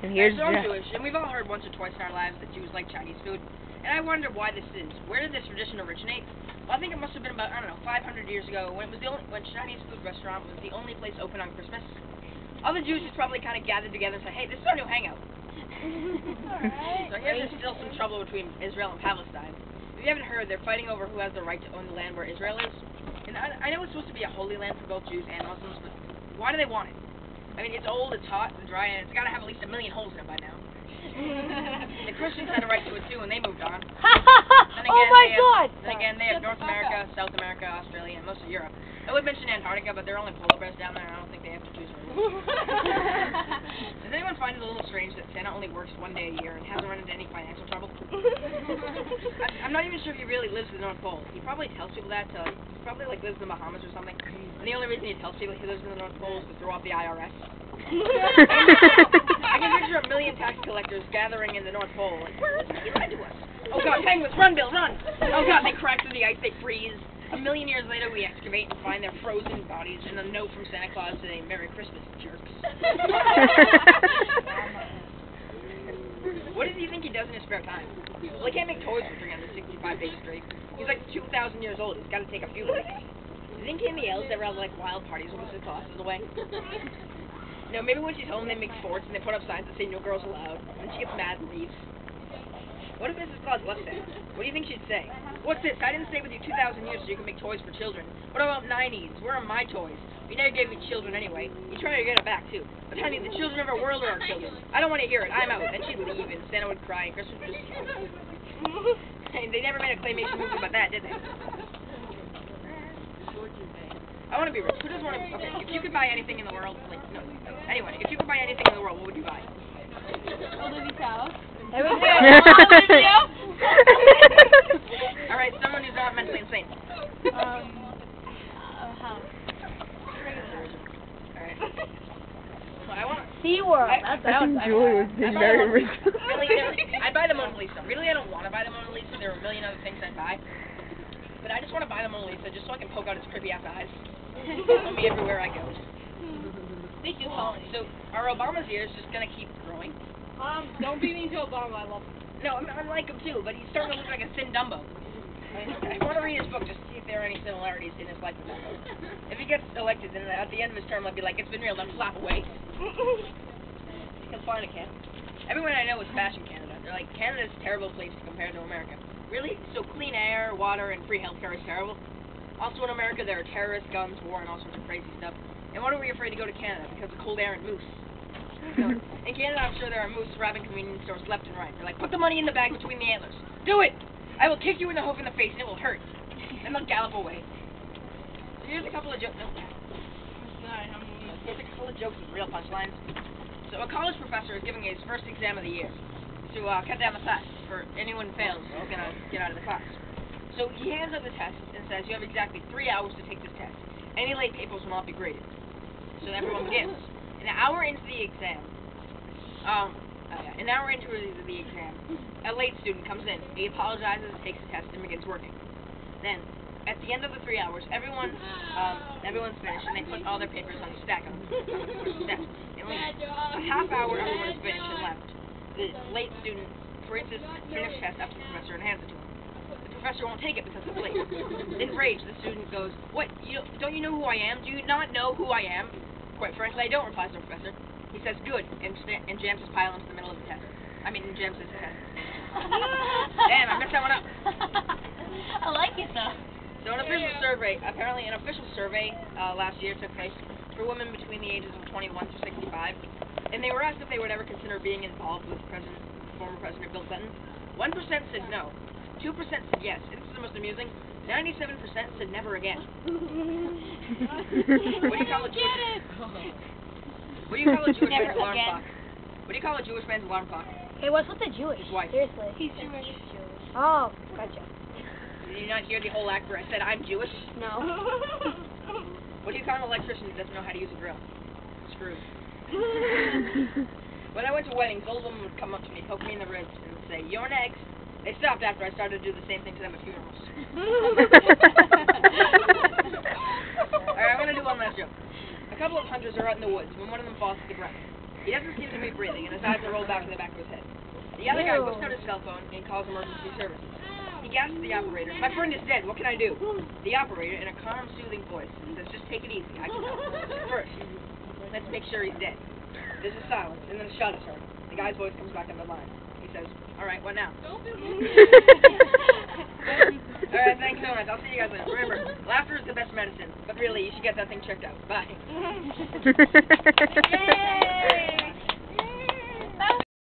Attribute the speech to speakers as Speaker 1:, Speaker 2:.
Speaker 1: And here's
Speaker 2: So I'm
Speaker 1: Jeff.
Speaker 2: Jewish, and we've all heard once or twice in our lives that Jews like Chinese food. And I wonder why this is. Where did this tradition originate? Well, I think it must have been about, 500 years ago when it was when Chinese food restaurant was the only place open on Christmas. All the Jews just probably kind of gathered together and said, hey, this is our new hangout.
Speaker 3: Alright.
Speaker 2: So I hear there's still some trouble between Israel and Palestine. If you haven't heard, they're fighting over who has the right to own the land where Israel is. And I know it's supposed to be a holy land for both Jews and Muslims, but why do they want it? I mean, it's old, it's hot and dry, and it's got to have at least 1 million holes in it by now. The Christians had a right to it too, and they moved on.
Speaker 1: Oh my God!
Speaker 2: Then again, they have North America, South America, Australia, and most of Europe. I would mention Antarctica, but there are only polar bears down there, and I don't think they have to choose very well. Does anyone find it a little strange that Santa only works 1 day a year and hasn't run into any financial trouble? I'm not even sure if he really lives in the North Pole. He probably tells people that. He probably lives in the Bahamas or something. And the only reason he tells people he lives in the North Pole is to throw off the IRS. I can picture 1 million tax collectors gathering in the North Pole. Like, where is he? He lied to us. Oh God, penguins, run, Bill, run! Oh God, they crack through the ice, they freeze. 1 million years later, we excavate and find their frozen bodies and a note from Santa Claus saying, Merry Christmas, jerks. What does he think he does in his spare time? Well, he can't make toys for 365 days straight. He's like 2,000 years old. He's got to take a few breaks. Do you think he and the elves ever have like wild parties when Mrs. Claus is away? No, maybe when she's home they make forts and they put up signs that say no girls allowed, and she gets mad and leaves. What if Mrs. Claus left Santa? What do you think she'd say? What's this? I didn't stay with you 2,000 years so you can make toys for children. What about 90s? Where are my toys? You never gave me children anyway. You try to get it back too. But honey, the children of our world are our children. I don't want to hear it. I'm out. Then she'd leave and Santa would cry and Christmas would just... And they never made a claymation movie about that, did they? I want to be rich. Who doesn't want to... Okay, if you could buy anything in the world... No. Anyway, if you could buy anything in the world, what would you buy?
Speaker 3: Olivia's house.
Speaker 2: Alright, someone who's not mentally insane.
Speaker 3: House.
Speaker 2: Alright. Well, I want...
Speaker 1: SeaWorld.
Speaker 4: I think Julie was being very original.
Speaker 2: Really, I'd buy the Mona Lisa. Really, I don't want to buy the Mona Lisa. There are 1 million other things I'd buy. But I just want to buy the Mona Lisa just so I can poke out its creepy-ass eyes. Follow me everywhere I go.
Speaker 3: Thank you, Holly.
Speaker 2: So, are Obama's ears just going to keep growing?
Speaker 3: Don't be mean to Obama. I love him.
Speaker 2: No, I like him too, but he's starting to look like a thin Dumbo. I want to read his book just to see if there are any similarities in his life with Dumbo. If he gets elected, then at the end of his term, I'll be like, it's been real, then flap away. He'll fly in a can. Everyone I know is bashing Canada. They're like, Canada's a terrible place compared to America. Really? So clean air, water, and free healthcare is terrible? Also in America, there are terrorists, guns, war, and all sorts of crazy stuff. And why are we afraid to go to Canada? Because of cold air and moose. So, in Canada, I'm sure there are moose robbing convenience stores left and right. They're like, put the money in the bag between the antlers. Do it! I will kick you in the hoof in the face, and it will hurt. Then they'll gallop away. So here's a couple of jokes. Here's a couple of jokes with real punchlines. So a college professor is giving his first exam of the year to cut down the class. For anyone who fails, they're going to get out of the class. So he hands out the test and says, you have exactly 3 hours to take this test. Any late papers will not be graded. So everyone begins. An hour into the exam, a late student comes in. He apologizes, takes the test, and begins working. Then, at the end of the 3 hours, everyone's finished, and they put all their papers on a stack on the desk. And like a half hour everyone's finished and left. The late student brings his finished test up to the professor and hands it to him. The professor won't take it because it's late. Enraged, the student goes, "What? Don't you know who I am? Do you not know who I am?" Quite frankly, I don't, replies the professor. He says, good, and jams his pile into the middle of the test. Jams his test. Damn, I messed that one up.
Speaker 3: I like it, though.
Speaker 2: So apparently an official survey last year took place for women between the ages of 21 to 65, and they were asked if they would ever consider being involved with former President Bill Clinton. 1% said no. 2% said yes. And this is the most amusing. 97% said never again. What do you call a Jewish man's alarm clock? What do you call a Jewish man's alarm clock?
Speaker 1: Hey, what's with the Jewish?
Speaker 2: His wife.
Speaker 1: Seriously.
Speaker 3: He's Jewish.
Speaker 1: Oh, gotcha.
Speaker 2: Did you not hear the whole act where I said I'm Jewish?
Speaker 1: No.
Speaker 2: What do you call an electrician who doesn't know how to use a drill? Screwed. When I went to weddings, old women would come up to me, poke me in the ribs, and say, "You're next." They stopped after I started to do the same thing to them at funerals. Alright, I'm going to do one last joke. A couple of hunters are out in the woods when one of them falls to the ground. He doesn't seem to be breathing, and his eyes are rolled back to the back of his head. The other guy whips out his cell phone and calls emergency services. He gasps the operator. My friend is dead. What can I do? The operator, in a calm, soothing voice, says, just take it easy. I can help. First, let's make sure he's dead. There's a silence, and then a shot is heard. The guy's voice comes back on the line. He says, all right, what now? All right, thanks so much. I'll see you guys later. Remember, laughter is the best medicine. But really, you should get that thing checked out. Bye.
Speaker 3: Yay!